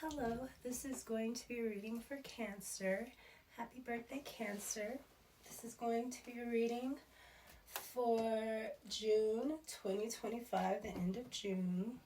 Hello, this is going to be a reading for Cancer. Happy birthday, Cancer. This is going to be a reading for June 2025, the end of June.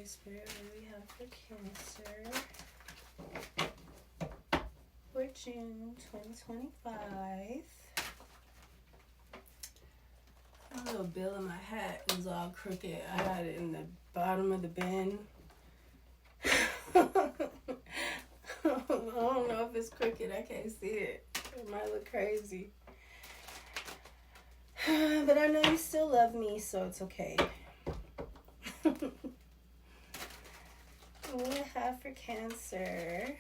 Spirit, what do we have for Cancer for June 2025? A little bill in my hat is all crooked. I got it in the bottom of the bin. I don't know if it's crooked. I can't see it. It might look crazy. But I know you still love me, so it's okay. What do I have for Cancer?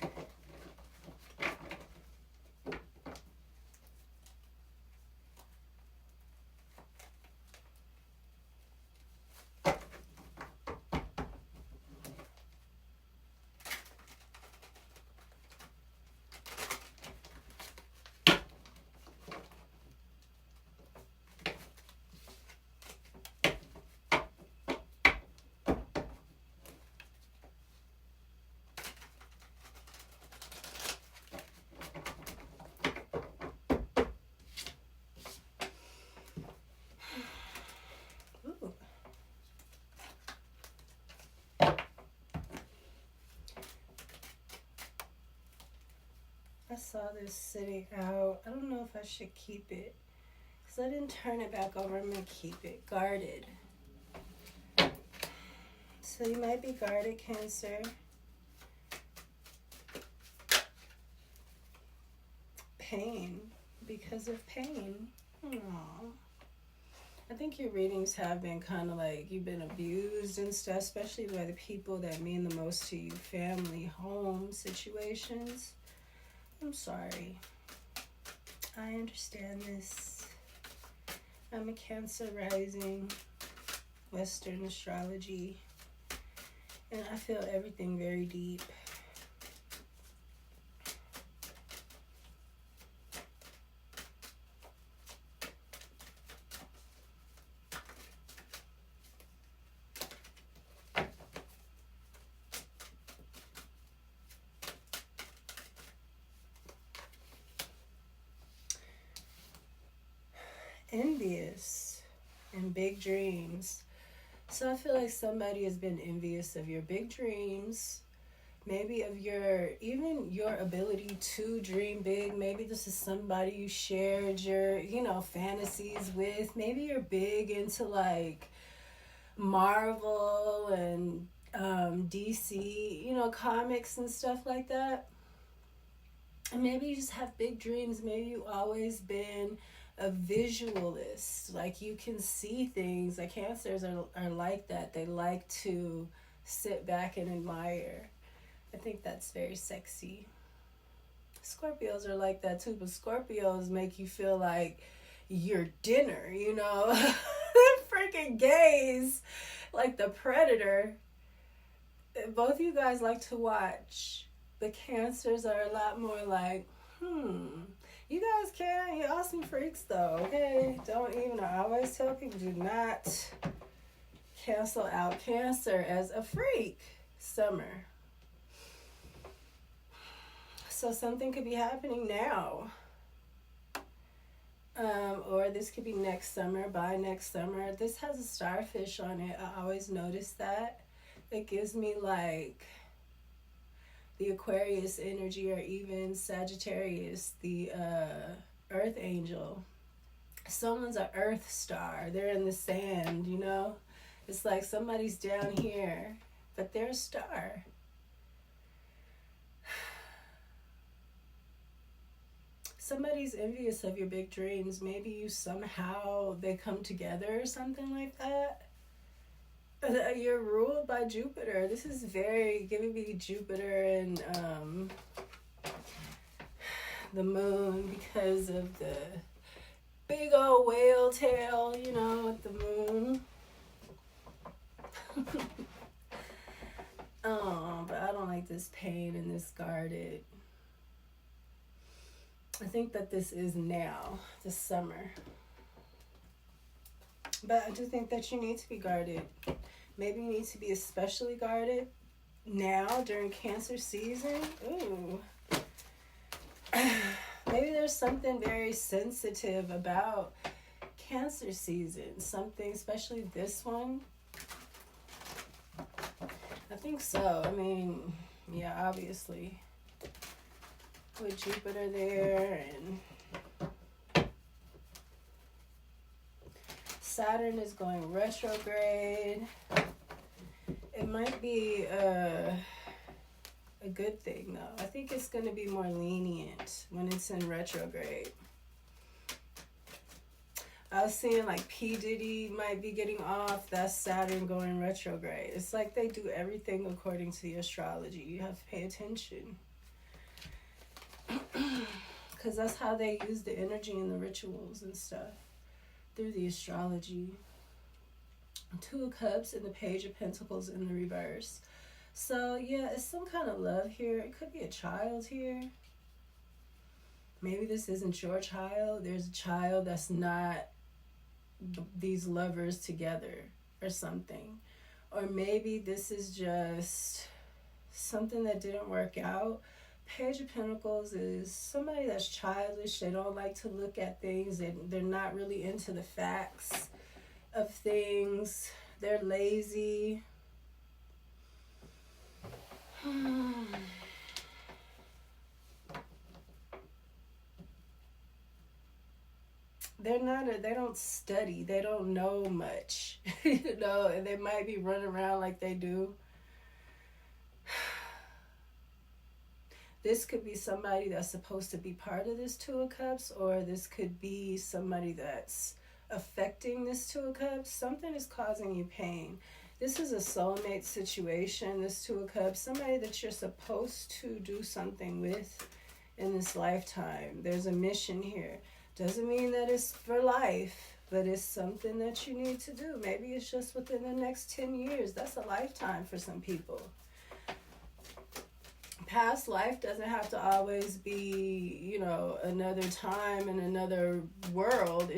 I saw this sitting out. I don't know if I should keep it because I didn't turn it back over. I'm going to keep it guarded. So you might be guarded, Cancer. Pain. Because of pain. Aww. I think your readings have been kind of like you've been abused and stuff, especially by the people that mean the most to you. Family, home situations. I'm sorry. I understand this. I'm a Cancer rising, Western astrology, and I feel everything very deep. Envious and big dreams. So I feel like somebody has been envious of your big dreams, maybe of even your ability to dream big. Maybe this is somebody you shared your fantasies with. Maybe you're big into like Marvel and DC comics and stuff like that, and maybe you just have big dreams. Maybe you always been a visualist, like you can see things. Like Cancers are like that. They like to sit back and admire. I think that's very sexy. Scorpios are like that too, but Scorpios make you feel like you're dinner, freaking gaze like the Predator. Both you guys like to watch. The Cancers are a lot more like, you guys can. You're awesome freaks, though, okay? I always tell people, do not cancel out Cancer as a freak. Summer. So something could be happening now. Or this could be next summer, by next summer. This has a starfish on it. I always notice that. It gives me like the Aquarius energy, or even Sagittarius, the earth angel. Someone's an earth star. They're in the sand, It's like somebody's down here, but they're a star. Somebody's envious of your big dreams. Maybe they come together or something like that. You're ruled by Jupiter. This is very giving me Jupiter and the moon, because of the big old whale tail, you know, with the moon. Oh, but I don't like this pain and this guarded. I think that this is now, this summer. But I do think that you need to be guarded. Maybe you need to be especially guarded now during Cancer season. Ooh. Maybe there's something very sensitive about Cancer season. Something, especially this one. I think so. I mean, yeah, obviously. With Jupiter there and Saturn is going retrograde. It might be a good thing, though. I think it's going to be more lenient when it's in retrograde. I was seeing like P. Diddy might be getting off. That's Saturn going retrograde. It's like they do everything according to the astrology. You have to pay attention. Because that's how they use the energy and the rituals and stuff. Through the astrology. Two of Cups and the Page of Pentacles in the reverse. So, yeah, it's some kind of love here. It could be a child here. Maybe this isn't your child. There's a child that's not these lovers together or something. Or maybe this is just something that didn't work out. Page of Pentacles is somebody that's childish. They don't like to look at things. They're not really into the facts of things. They're lazy. They don't study. They don't know much. You know, and they might be running around like they do. This could be somebody that's supposed to be part of this Two of Cups, or this could be somebody that's affecting this Two of Cups. Something is causing you pain. This is a soulmate situation, this Two of Cups. Somebody that you're supposed to do something with in this lifetime. There's a mission here. Doesn't mean that it's for life, but it's something that you need to do. Maybe it's just within the next 10 years. That's a lifetime for some people. Past life doesn't have to always be, you know, another time in another world.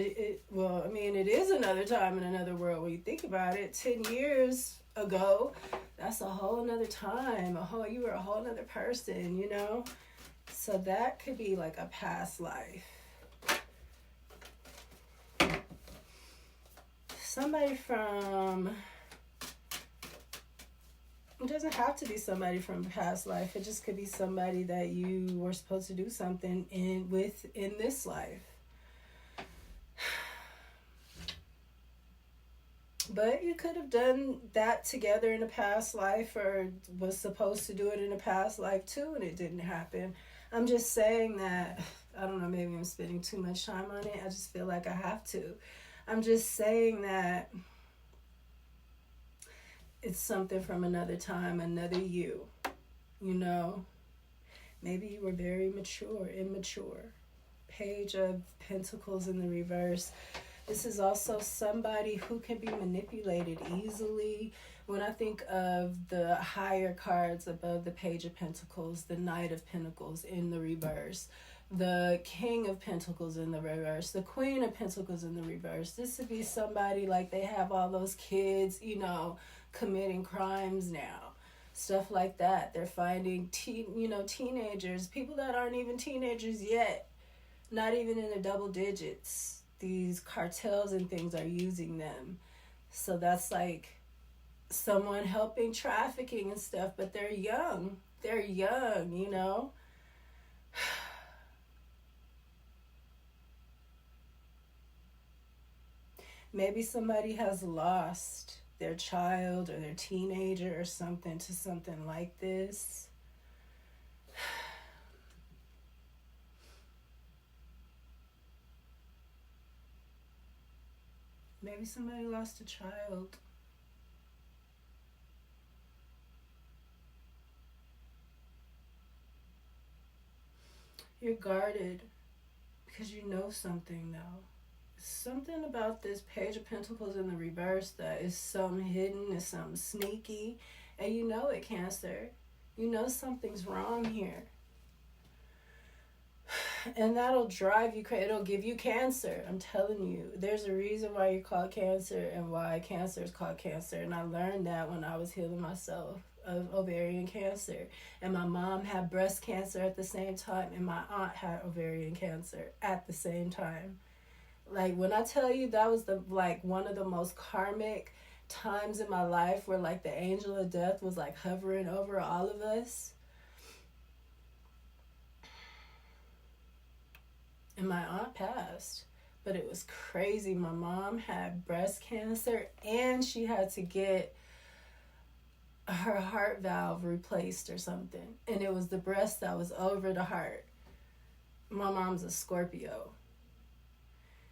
Well, I mean, it is another time in another world when you think about it. 10 years ago, that's a whole nother time. You were a whole nother person, you know? So that could be like a past life. Somebody from... It doesn't have to be somebody from past life. It just could be somebody that you were supposed to do something with in this life. But you could have done that together in a past life, or was supposed to do it in a past life too, and it didn't happen. I'm just saying that, I don't know, maybe I'm spending too much time on it. I just feel like I have to. I'm just saying that it's something from another time, another you know. Maybe you were very immature. Page of Pentacles in the reverse. This is also somebody who can be manipulated easily. When I think of the higher cards above the Page of Pentacles, the Knight of Pentacles in the reverse, the King of Pentacles in the reverse, the Queen of Pentacles in the reverse. This would be somebody like they have all those kids, you know, committing crimes now, stuff like that. They're finding teenagers, people that aren't even teenagers yet, not even in the double digits. These cartels and things are using them. So that's like someone helping trafficking and stuff, but they're young, you know. Maybe somebody has lost their child or their teenager or something to something like this. Maybe somebody lost a child. You're guarded because you know something, though. Something about this Page of Pentacles in the reverse that is something hidden, is something sneaky, and you know it, Cancer. You know something's wrong here. And that'll drive you crazy. It'll give you Cancer. I'm telling you. There's a reason why you're called Cancer and why Cancer is called Cancer. And I learned that when I was healing myself of ovarian cancer. And my mom had breast cancer at the same time. And my aunt had ovarian cancer at the same time. Like, when I tell you that was one of the most karmic times in my life where like the angel of death was like hovering over all of us. And my aunt passed. But it was crazy. My mom had breast cancer and she had to get her heart valve replaced or something. And it was the breast that was over the heart. My mom's a Scorpio.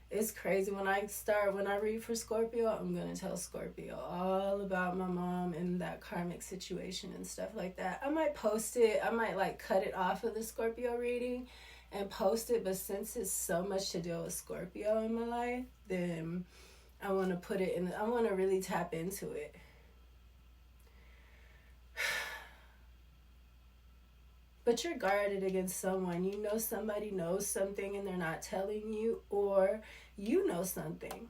It's crazy. When I read for Scorpio, I'm going to tell Scorpio all about my mom and that karmic situation and stuff like that. I might post it. I might like cut it off of the Scorpio reading and post it. But since it's so much to deal with Scorpio in my life, then I want to put it in. I want to really tap into it. But you're guarded against someone. You know somebody knows something and they're not telling you, or you know something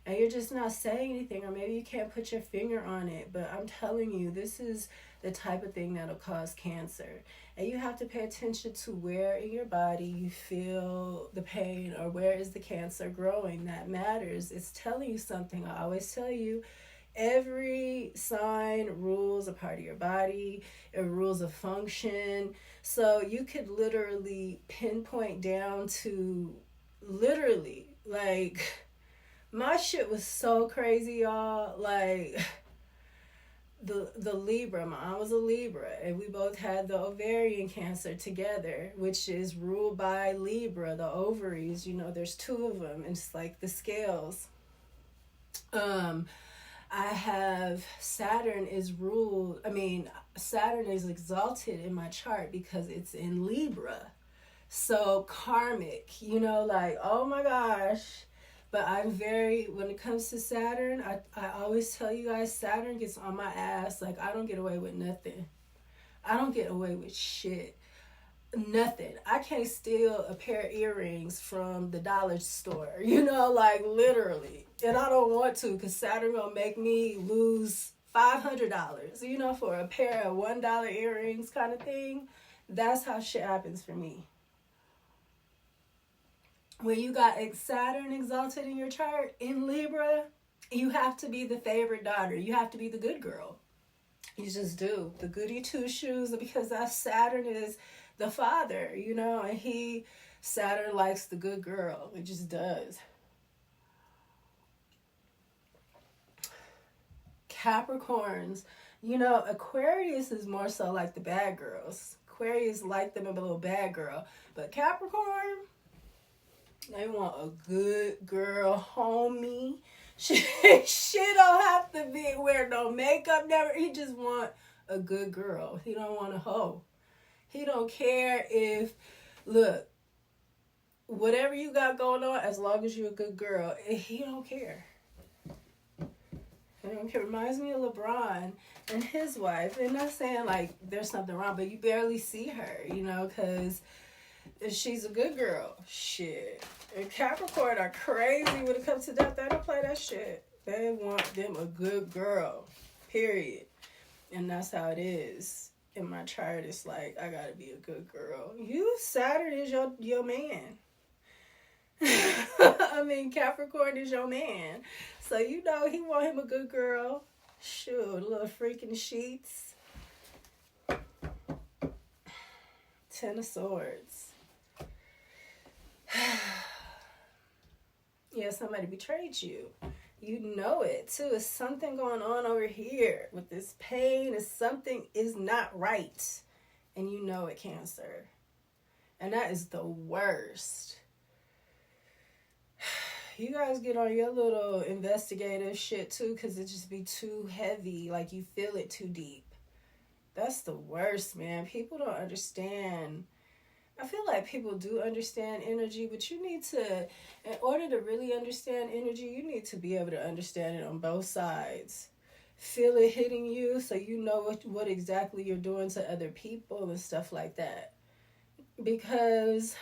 and you're just not saying anything, or maybe you can't put your finger on it. But I'm telling you, this is the type of thing that'll cause cancer. And you have to pay attention to where in your body you feel the pain, or where is the cancer growing. That matters. It's telling you something. I always tell you, every sign rules a part of your body. It rules a function. So you could literally pinpoint down to literally, like, my shit was so crazy, y'all. Like, the Libra, my aunt was a Libra, and we both had the ovarian cancer together, which is ruled by Libra, the ovaries. You know, there's two of them, and it's like the scales. I have Saturn is exalted in my chart because it's in Libra. So karmic, like, oh my gosh. But when it comes to Saturn, I always tell you guys, Saturn gets on my ass. Like, I don't get away with nothing. I don't get away with shit. Nothing. I can't steal a pair of earrings from the dollar store, like literally. And I don't want to, because Saturn gonna make me lose $500, for a pair of $1 earrings kind of thing. That's how shit happens for me. When you got Saturn exalted in your chart in Libra, you have to be the favorite daughter. You have to be the good girl. You just do. The goody two shoes, because that Saturn is the father, and Saturn likes the good girl. It just does. Capricorns, Aquarius is more so like the bad girls. Aquarius like them a little bad girl. But Capricorn, they want a good girl, homie. She don't have to wear no makeup, never. He just want a good girl. He don't want a hoe. He don't care if, look, whatever you got going on, as long as you're a good girl, he don't care. He don't care. Reminds me of LeBron and his wife. And not saying like there's something wrong, but you barely see her, because she's a good girl. Shit. And Capricorn are crazy when it comes to that. They don't play that shit. They want them a good girl. Period. And that's how it is. In my chart, it's like, I gotta be a good girl. Saturn is your man. Capricorn is your man. So, he want him a good girl. Shoot, a little freaking sheets. 10 of Swords. Yeah, somebody betrayed you. You know it, too. It's something going on over here with this pain. Something is not right. And you know it, Cancer. And that is the worst. You guys get on your little investigative shit, too, because it just be too heavy. Like, you feel it too deep. That's the worst, man. People don't understand. I feel like people do understand energy, but you need to, in order to really understand energy, you need to be able to understand it on both sides. Feel it hitting you so you know what exactly you're doing to other people and stuff like that. Because,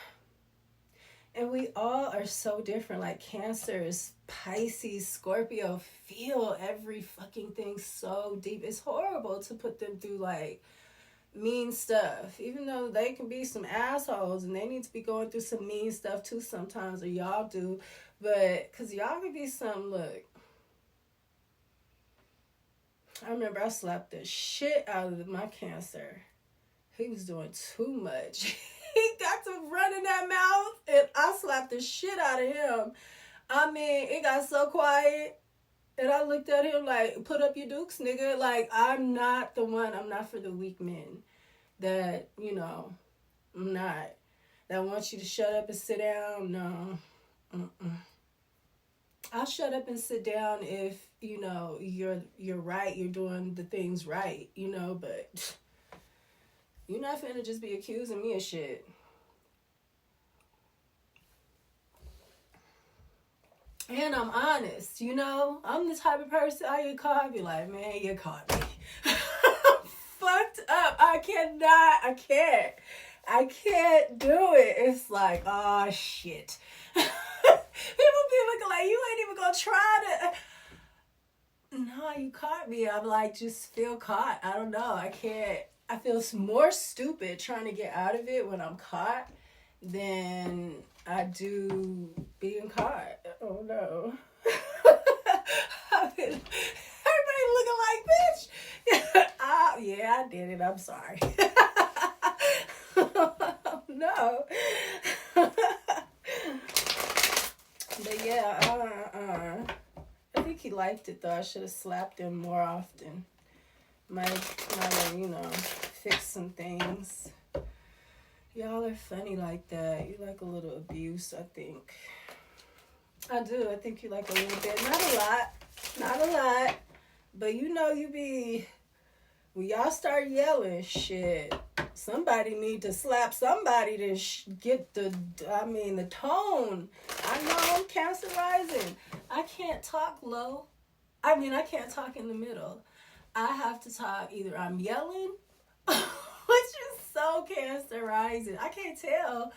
and we all are so different. Like Cancers, Pisces, Scorpio feel every fucking thing so deep. It's horrible to put them through like mean stuff, even though they can be some assholes and they need to be going through some mean stuff too sometimes, or y'all do. But because y'all can be some, look, I remember I slapped the shit out of my Cancer. He was doing too much. He got to run in that mouth and I slapped the shit out of him. I mean, it got so quiet. And I looked at him like, put up your dukes, nigga. Like, I'm not the one. I'm not for the weak men. That, you know, I'm not. That wants you to shut up and sit down. No. I'll shut up and sit down if, you know, you're right. You're doing the things right, you know. But you're not finna just be accusing me of shit. And I'm honest, you know. I'm the type of person I get caught. I be like, man, you caught me. I'm fucked up. I can't do it. It's like, oh, shit. People be looking like, you ain't even gonna try to. No, you caught me. I'm like, just feel caught. I don't know. I feel more stupid trying to get out of it when I'm caught than I do being caught. Oh no. Everybody looking like, bitch. Yeah, I did it. I'm sorry. No. But yeah, I think he liked it though. I should have slapped him more often. Might you know, fix some things. Y'all are funny like that. You like a little abuse, I think. I do. I think you like a little bit. Not a lot. But you know you be... When y'all start yelling, shit, somebody need to slap somebody to get the tone. I know I'm Cancer rising. I can't talk low. I can't talk in the middle. I have to talk, either I'm yelling, which is so Cancer rising. I can't tell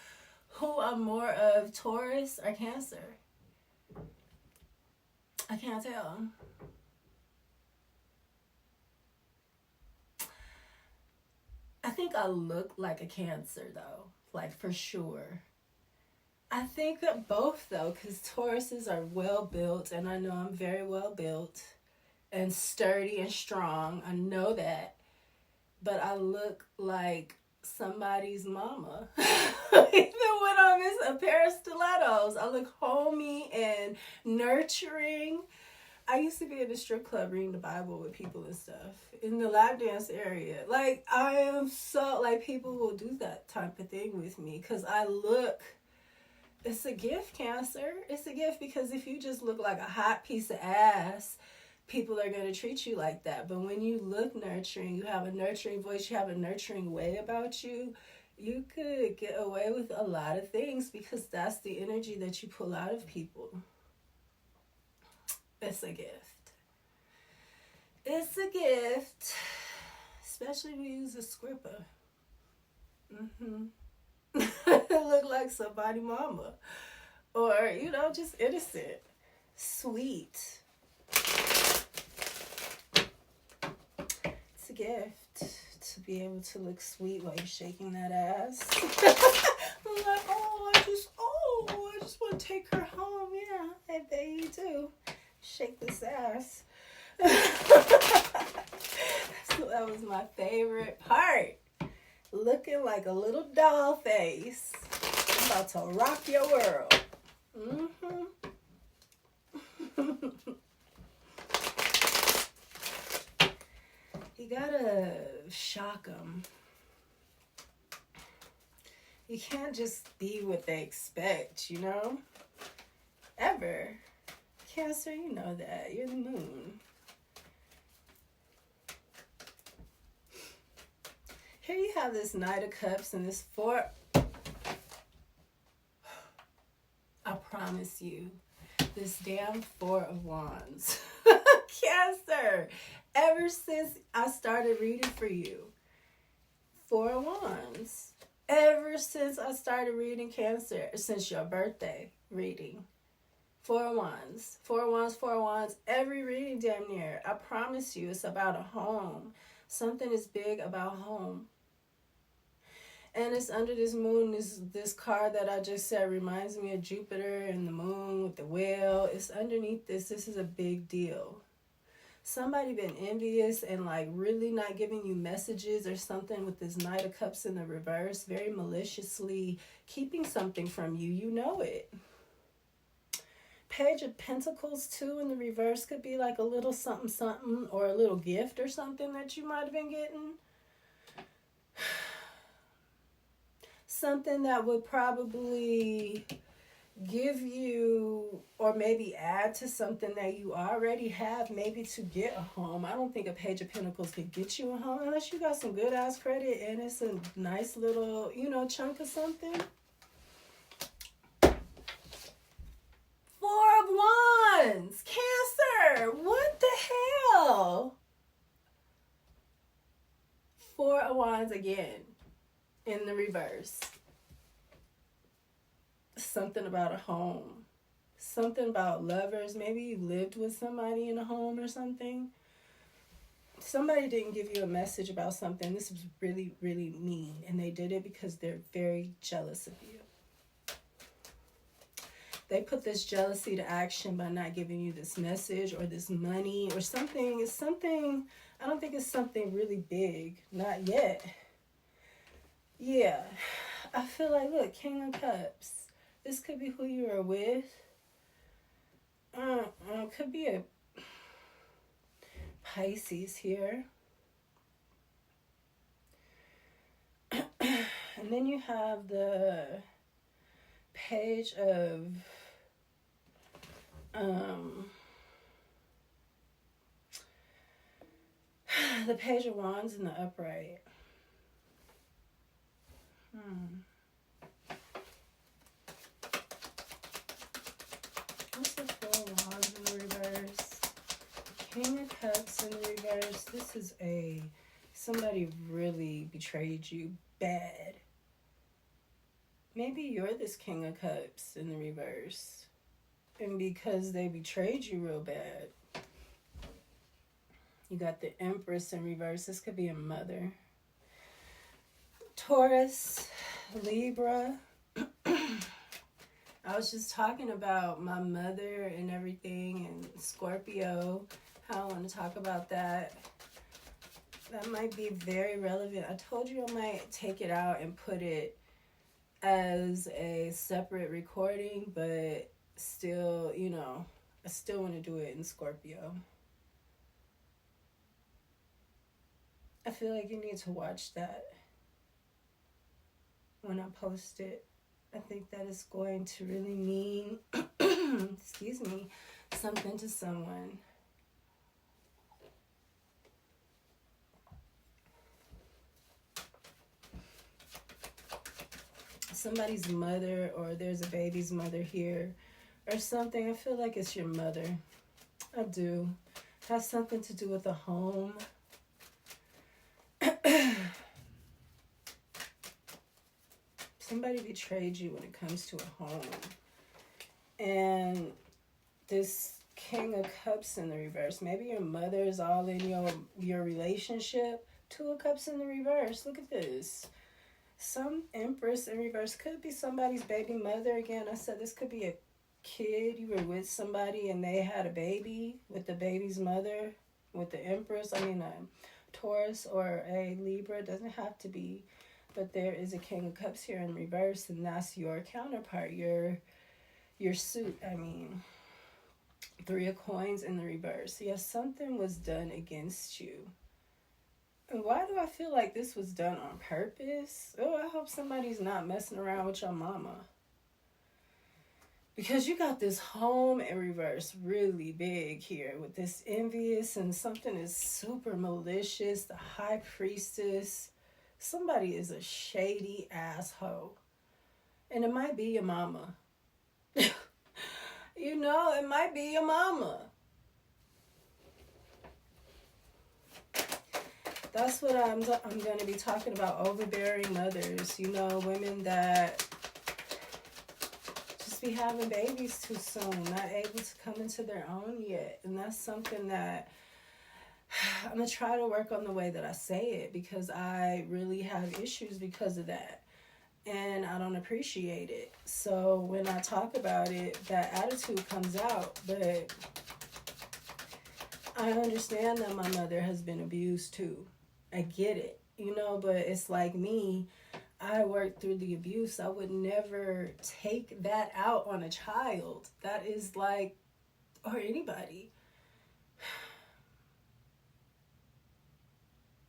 who I'm more of, Taurus or Cancer. I can't tell. I think I look like a Cancer though, like for sure. I think that both though, because Tauruses are well built, and I know I'm very well built and sturdy and strong. I know that. But I look like somebody's mama. Even when I'm in a pair of stilettos, I look homey and nurturing. I used to be in the strip club reading the Bible with people and stuff in the lap dance area. Like, I am so, like, people will do that type of thing with me because I look, it's a gift, Cancer. It's a gift, because if you just look like a hot piece of ass, people are going to treat you like that. But when you look nurturing, you have a nurturing voice, you have a nurturing way about you, you could get away with a lot of things because that's the energy that you pull out of people. It's a gift. It's a gift. Especially when you use a scripper. Look like somebody mama. Or, you know, just innocent. Sweet. It's a gift to be able to look sweet while you're shaking that ass. I'm like, I just want to take her home. Yeah, I bet you do. Shake this ass. So that was my favorite part. Looking like a little doll face. I'm about to rock your world. You gotta shock them. You can't just be what they expect, you know? Ever. Cancer, you know that. You're the moon. Here you have this Knight of Cups and this promise you, this damn Four of Wands. Cancer. Ever since I started reading for you. Four of Wands. Ever since I started reading Cancer, since your birthday reading. Four of Wands. Four of Wands, Four of Wands. Every reading damn near. I promise you it's about a home. Something is big about home. And it's under this moon, this card that I just said reminds me of Jupiter and the moon with the whale. It's underneath this. This is a big deal. Somebody been envious and like really not giving you messages or something with this Knight of Cups in the reverse. Very maliciously keeping something from you. You know it. Page of Pentacles too in the reverse could be like a little something something or a little gift or something that you might have been getting. Something that would probably give you or maybe add to something that you already have, maybe to get a home. I don't think a Page of Pentacles could get you a home unless you got some good ass credit and it's a nice little, chunk of something. Four of Wands, Cancer, what the hell? Four of Wands again. In the reverse. Something about a home. Something about lovers. Maybe you lived with somebody in a home or something. Somebody didn't give you a message about something. This was really, really mean. And they did it because they're very jealous of you. They put this jealousy to action by not giving you this message or this money or something. It's something, I don't think it's something really big. Not yet. Yeah, I feel like, look, King of Cups. This could be who you are with. Could be a Pisces here. And then you have the Page of the Page of Wands in the upright. What's the Four of Wands in the reverse? King of Cups in the reverse. This is somebody really betrayed you bad. Maybe you're this King of Cups in the reverse. And because they betrayed you real bad. You got the Empress in reverse. This could be a mother. Taurus, Libra. I was just talking about my mother and everything and Scorpio. How I want to talk about that. That might be very relevant. I told you I might take it out and put it as a separate recording, but still, I still want to do it in Scorpio. I feel like you need to watch that. When I post it, I think that is going to really mean, excuse me, something to someone. Somebody's mother, or there's a baby's mother here, or something. I feel like it's your mother. I do. It has something to do with a home. Somebody betrayed you when it comes to a home. And this King of Cups in the reverse. Maybe your mother is all in your relationship. Two of Cups in the reverse. Look at this. Some Empress in reverse. Could be somebody's baby mother. Again, I said this could be a kid. You were with somebody and they had a baby with the baby's mother. With the Empress. Taurus or a Libra. It doesn't have to be. But there is a King of Cups here in reverse, and that's your counterpart, your suit. Three of Coins in the reverse. Yes, something was done against you. And why do I feel like this was done on purpose? Oh, I hope somebody's not messing around with your mama. Because you got this home in reverse really big here with this envious, and something is super malicious. The High Priestess. Somebody is a shady asshole. And it might be your mama. You know, it might be your mama. That's what I'm going to be talking about, overbearing mothers. You know, women that just be having babies too soon, not able to come into their own yet. And that's something that I'm going to try to work on the way that I say it, because I really have issues because of that. And I don't appreciate it. So when I talk about it, that attitude comes out. But I understand that my mother has been abused too. I get it, you know, but it's like me. I worked through the abuse. I would never take that out on a child. That is like, or anybody.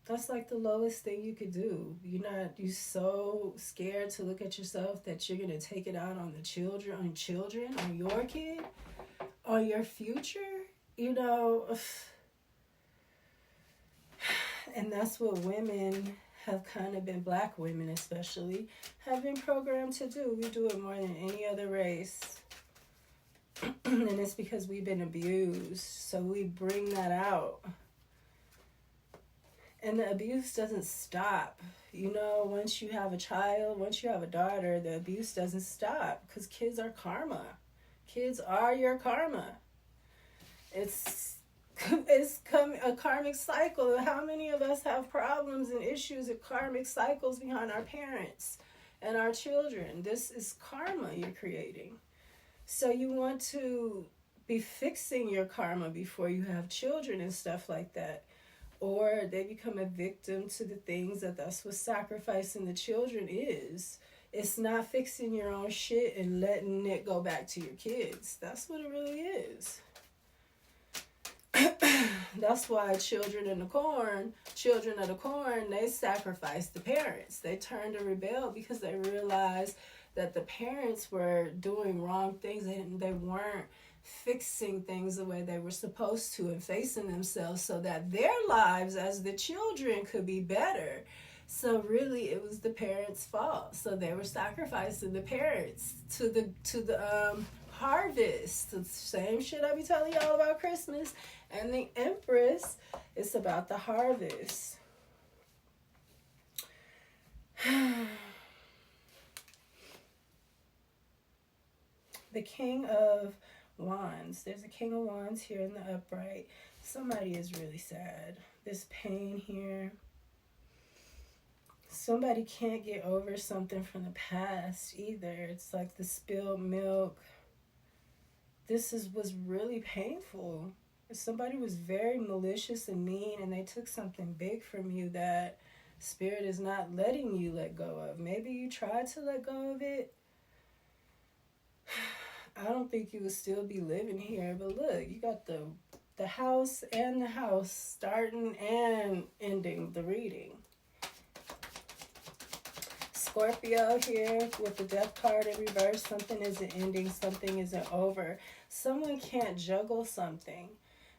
That's like the lowest thing you could do. You're so scared to look at yourself that you're going to take it out on the children, on your kid, on your future, you know. And that's what women have kind of been, black women especially, have been programmed to do. We do it more than any other race. And it's because we've been abused. So we bring that out. And the abuse doesn't stop. You know, once you have a child, once you have a daughter, the abuse doesn't stop. Because kids are karma. Kids are your karma. It's a karmic cycle. How many of us have problems and issues and karmic cycles behind our parents and our children? This is karma you're creating. So you want to be fixing your karma before you have children and stuff like that. Or they become a victim to the things that's what sacrificing the children is. It's not fixing your own shit and letting it go back to your kids. That's what it really is. That's why children of the corn, they sacrifice the parents. They turn to rebel because they realize that the parents were doing wrong things and they weren't fixing things the way they were supposed to and facing themselves so that their lives as the children could be better. So really it was the parents' fault. So they were sacrificing the parents to the harvest. The same shit I be telling y'all about Christmas. And the Empress is about the harvest. The King of Wands. There's a King of Wands here in the upright. Somebody is really sad. This pain here. Somebody can't get over something from the past either. It's like the spilled milk. This was really painful. Somebody was very malicious and mean, and they took something big from you that Spirit is not letting you let go of. Maybe you tried to let go of it. I don't think you would still be living here, but look, you got the house and the house starting and ending the reading. Scorpio here with the Death card in reverse. Something isn't ending, something isn't over. Someone can't juggle something.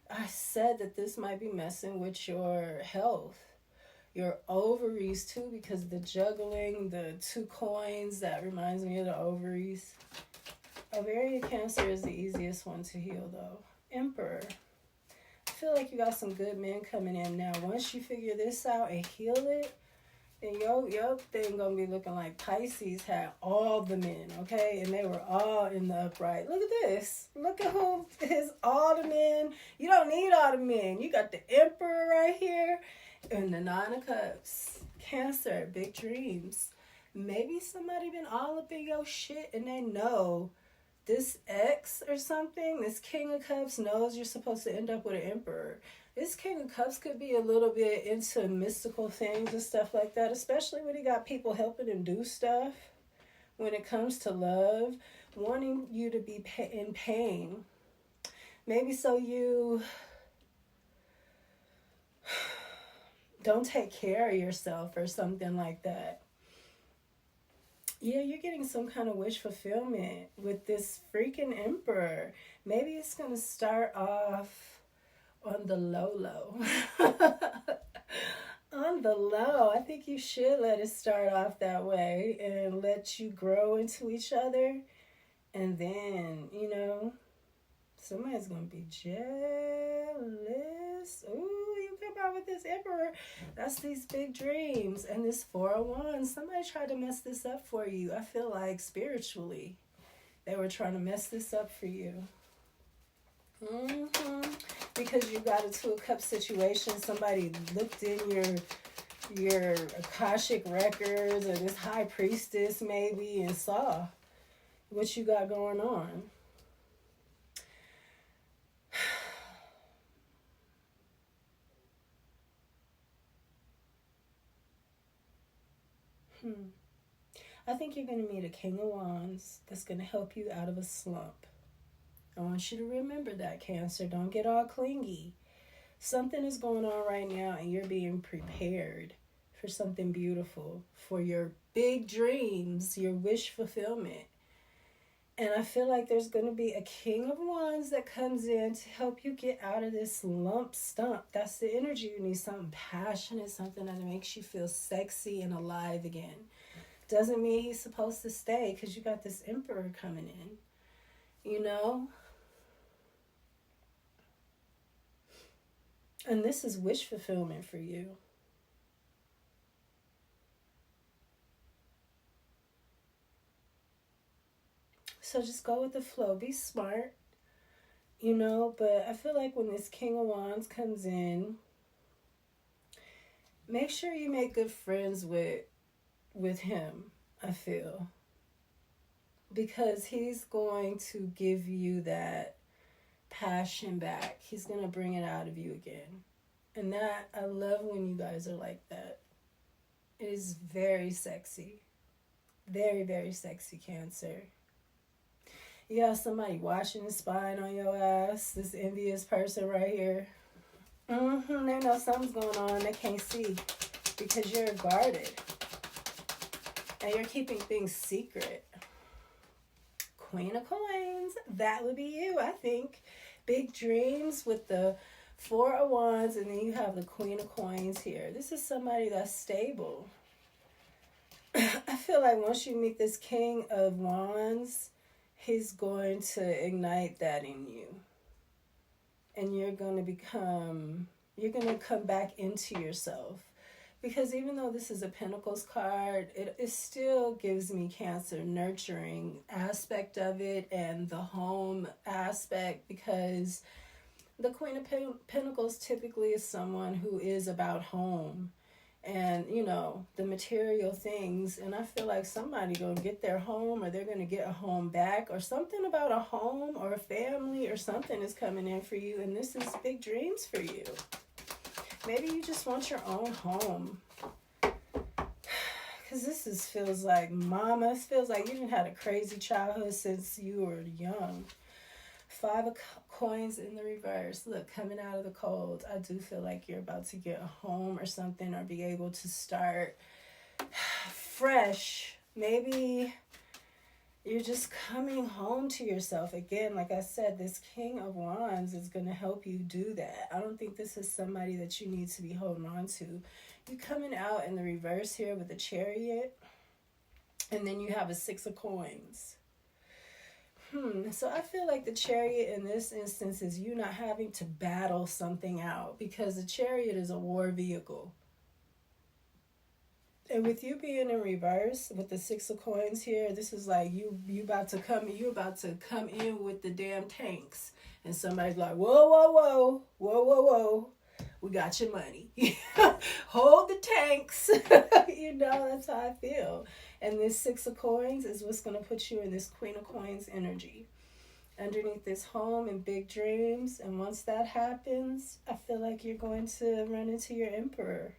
I said that this might be messing with your health, your ovaries too, because the juggling, the 2 coins, that reminds me of the ovaries. Ovarian cancer is the easiest one to heal though. Emperor. I feel like you got some good men coming in now. Once you figure this out and heal it, then your thing gonna be looking like Pisces had all the men, okay? And they were all in the upright. Look at this. Look at who is all the men. You don't need all the men. You got the Emperor right here and the 9 of Cups. Cancer, big dreams. Maybe somebody been all up in your shit and they know this ex or something. This King of Cups knows you're supposed to end up with an Emperor. This King of Cups could be a little bit into mystical things and stuff like that, especially when he got people helping him do stuff. When it comes to love, wanting you to be in pain. Maybe so you don't take care of yourself or something like that. Yeah, you're getting some kind of wish fulfillment with this freaking Emperor. Maybe it's going to start off on the low. On the low. I think you should let it start off that way and let you grow into each other. And then, Somebody's going to be jealous. Ooh, you come out with this Emperor. That's these big dreams. And this 401, somebody tried to mess this up for you. I feel like spiritually, they were trying to mess this up for you. Because you got a Two of Cups situation. Somebody looked in your Akashic records or this High Priestess maybe and saw what you got going on. I think you're going to meet a King of Wands that's going to help you out of a slump. I want you to remember that, Cancer. Don't get all clingy. Something is going on right now and you're being prepared for something beautiful, for your big dreams, your wish fulfillment. And I feel like there's going to be a King of Wands that comes in to help you get out of this stump. That's the energy you need. Something passionate, something that makes you feel sexy and alive again. Doesn't mean he's supposed to stay because you got this Emperor coming in. You know? And this is wish fulfillment for you. So just go with the flow. Be smart, you know. But I feel like when this King of Wands comes in, make sure you make good friends with him, I feel. Because he's going to give you that passion back. He's going to bring it out of you again. And that, I love when you guys are like that. It is very sexy. Very, very sexy, Cancer. You have somebody watching and spying on your ass. This envious person right here. They know something's going on. They can't see because you're guarded. And you're keeping things secret. Queen of Coins. That would be you, I think. Big dreams with the 4 of Wands. And then you have the Queen of Coins here. This is somebody that's stable. I feel like once you meet this King of Wands, he's going to ignite that in you. And you're going to come back into yourself. Because even though this is a Pentacles card, it still gives me Cancer, nurturing aspect of it and the home aspect. Because the Queen of Pentacles typically is someone who is about home. And, you know, the material things. And I feel like somebody going to get their home, or they're going to get a home back, or something about a home or a family or something is coming in for you. And this is big dreams for you. Maybe you just want your own home. Because this feels like mama. It feels like you didn't had a crazy childhood since you were young. 5 of Coins in the reverse. Look, coming out of the cold. I do feel like you're about to get a home or something, or be able to start fresh. Maybe you're just coming home to yourself. Again, like I said, this King of Wands is going to help you do that. I don't think this is somebody that you need to be holding on to. You're coming out in the reverse here with the Chariot. And then you have a 6 of Coins. So I feel like the Chariot in this instance is you not having to battle something out, because the Chariot is a war vehicle. And with you being in reverse with the 6 of Coins here, this is like you about to come in with the damn tanks, and somebody's like, whoa, we got your money. Hold the tanks. You know, that's how I feel. And this 6 of Coins is what's going to put you in this Queen of Coins energy. Underneath this home and big dreams. And once that happens, I feel like you're going to run into your Emperor.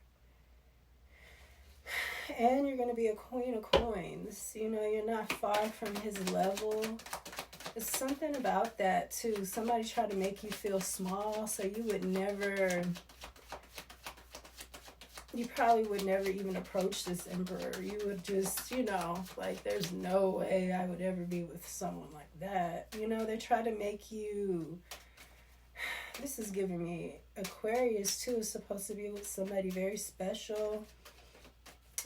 And you're going to be a Queen of Coins. You know, you're not far from his level. It's something about that, too. Somebody tried to make you feel small, so you probably would never even approach this Emperor. You would just, you know, like, there's no way I would ever be with someone like that. You know, they try to make you... This is giving me Aquarius, too, is supposed to be with somebody very special,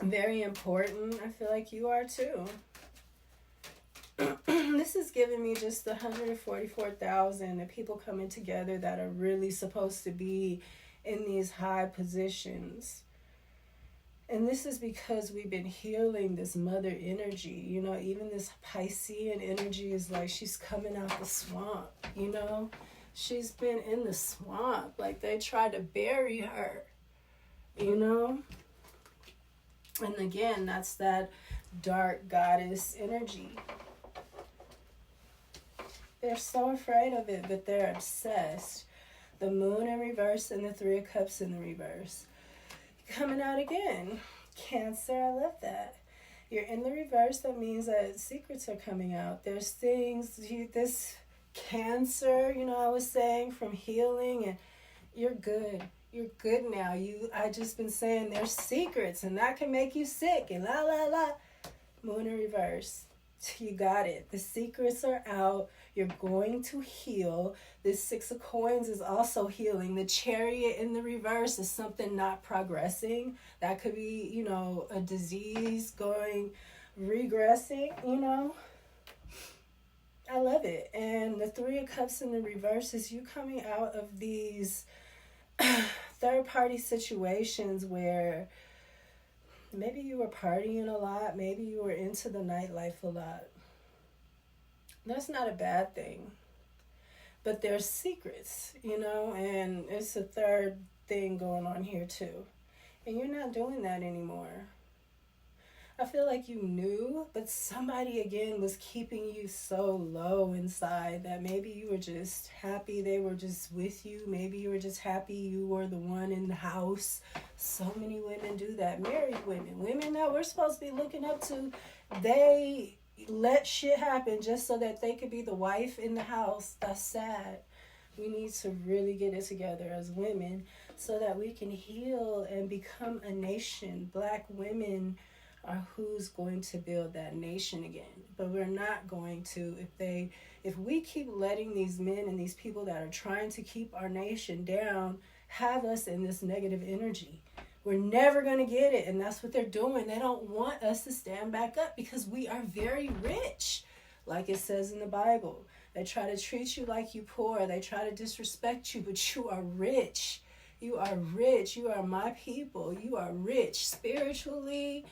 very important. I feel like you are, too. This is giving me just the 144,000 of people coming together that are really supposed to be in these high positions. And this is because we've been healing this mother energy. You know, even this Piscean energy is like she's coming out the swamp, you know. She's been in the swamp. Like they tried to bury her, you know. And again, that's that dark goddess energy. They're so afraid of it, but they're obsessed. The moon in reverse and the Three of Cups in the reverse. Coming out again. Cancer, I love that. You're in the reverse, that means that secrets are coming out. There's things, this Cancer, you know, I was saying from healing, and you're good. You're good now. I just been saying there's secrets, and that can make you sick, and la, la, la. Moon in reverse. You got it. The secrets are out. You're going to heal. This Six of Coins is also healing. The Chariot in the reverse is something not progressing. That could be, you know, a disease regressing, you know. I love it. And the Three of Cups in the reverse is you coming out of these third-party situations where maybe you were partying a lot. Maybe you were into the nightlife a lot. That's not a bad thing. But there's secrets, you know, and it's a third thing going on here too. And you're not doing that anymore. I feel like you knew, but somebody again was keeping you so low inside that maybe you were just happy they were just with you. Maybe you were just happy you were the one in the house. So many women do that. Married women that we're supposed to be looking up to, they let shit happen just so that they could be the wife in the house. That's sad. We need to really get it together as women so that we can heal and become a nation. Black women are who's going to build that nation again. But we're not going to if we keep letting these men and these people that are trying to keep our nation down have us in this negative energy. We're never going to get it, and that's what they're doing. They don't want us to stand back up because we are very rich, like it says in the Bible. They try to treat you like you poor. They try to disrespect you, but you are rich. You are rich. You are my people. You are rich spiritually,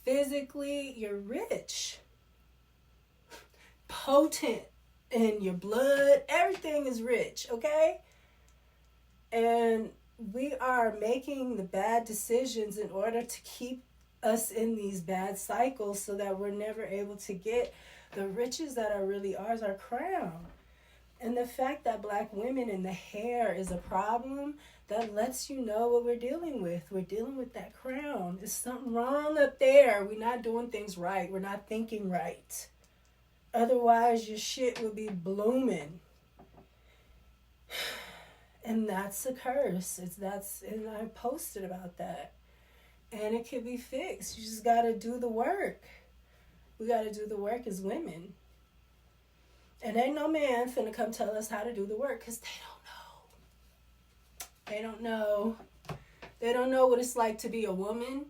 physically. You're rich. Potent in your blood. Everything is rich, okay? And we are making the bad decisions in order to keep us in these bad cycles so that we're never able to get the riches that are really ours, our crown. And the fact that Black women and the hair is a problem, that lets you know what we're dealing with. We're dealing with that crown. There's something wrong up there. We're not doing things right. We're not thinking right. Otherwise, your shit would be blooming. And that's a curse. And I posted about that. And it can be fixed. You just got to do the work. We got to do the work as women. And ain't no man finna come tell us how to do the work because they don't know. They don't know. They don't know what it's like to be a woman.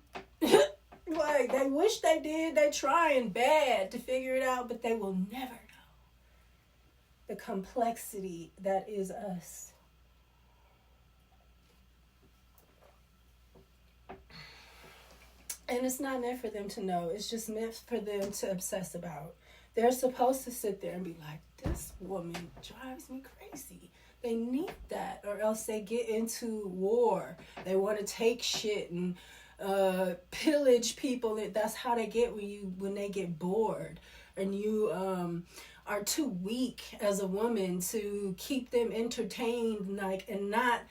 Like, they wish they did. They trying bad to figure it out, but they will never know the complexity that is us. And it's not meant for them to know. It's just meant for them to obsess about. They're supposed to sit there and be like, this woman drives me crazy. They need that, or else they get into war. They want to take shit and pillage people. That's how they get when they get bored. And you are too weak as a woman to keep them entertained, and not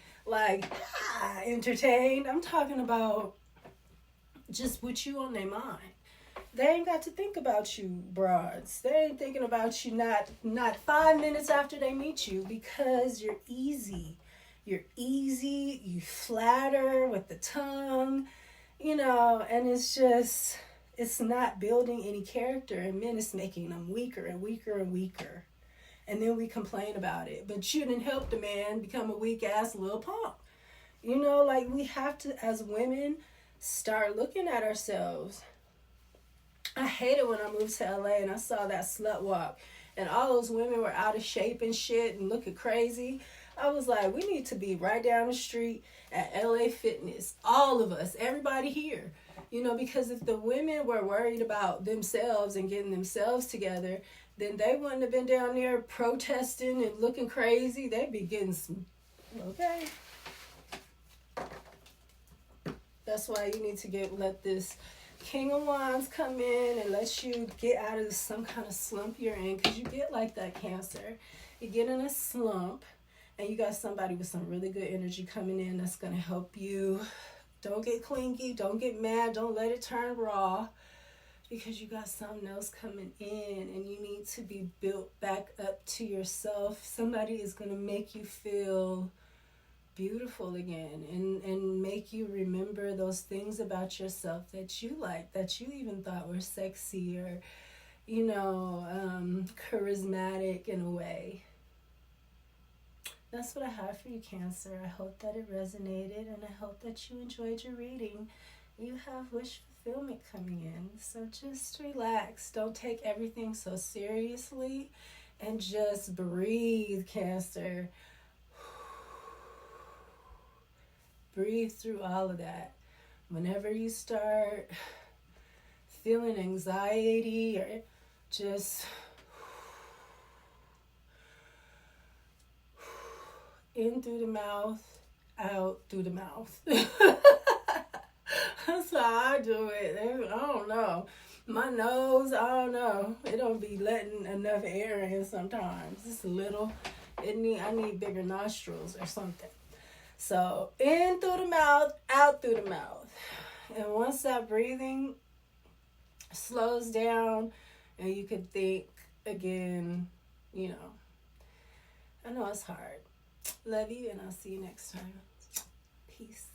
entertained. I'm talking about just put you on their mind. They ain't got to think about you, broads. They ain't thinking about you not 5 minutes after they meet you because you're easy. You're easy. You flatter with the tongue, and it's not building any character. And men, it's making them weaker and weaker and weaker. And then we complain about it. But you didn't help the man become a weak-ass little punk. We have to, as women, start looking at ourselves I hated when I moved to LA and I saw that slut walk and all those women were out of shape and shit and looking crazy. I was like, we need to be right down the street at LA Fitness. All of us, everybody here. You know, because if the women were worried about themselves and getting themselves together, then they wouldn't have been down there protesting and looking crazy. They'd be getting some, okay. That's why you need to let this King of Wands come in and let you get out of some kind of slump you're in. Because you get like that, Cancer. You get in a slump and you got somebody with some really good energy coming in that's going to help you. Don't get clingy. Don't get mad. Don't let it turn raw. Because you got something else coming in and you need to be built back up to yourself. Somebody is going to make you feel beautiful again and make you remember those things about yourself that you like, that you even thought were sexy or, you know, charismatic in a way. That's what I have for you, Cancer. I hope that it resonated and I hope that you enjoyed your reading. You have wish fulfillment coming in, so just relax. Don't take everything so seriously and just breathe, Cancer. Breathe through all of that. Whenever you start feeling anxiety or just in through the mouth, out through the mouth. That's how I do it. I don't know. My nose, I don't know. It don't be letting enough air in sometimes. Just a little. I need bigger nostrils or something. So, in through the mouth, out through the mouth. And once that breathing slows down and you can think again, you know. I know it's hard. Love you, and I'll see you next time. Peace.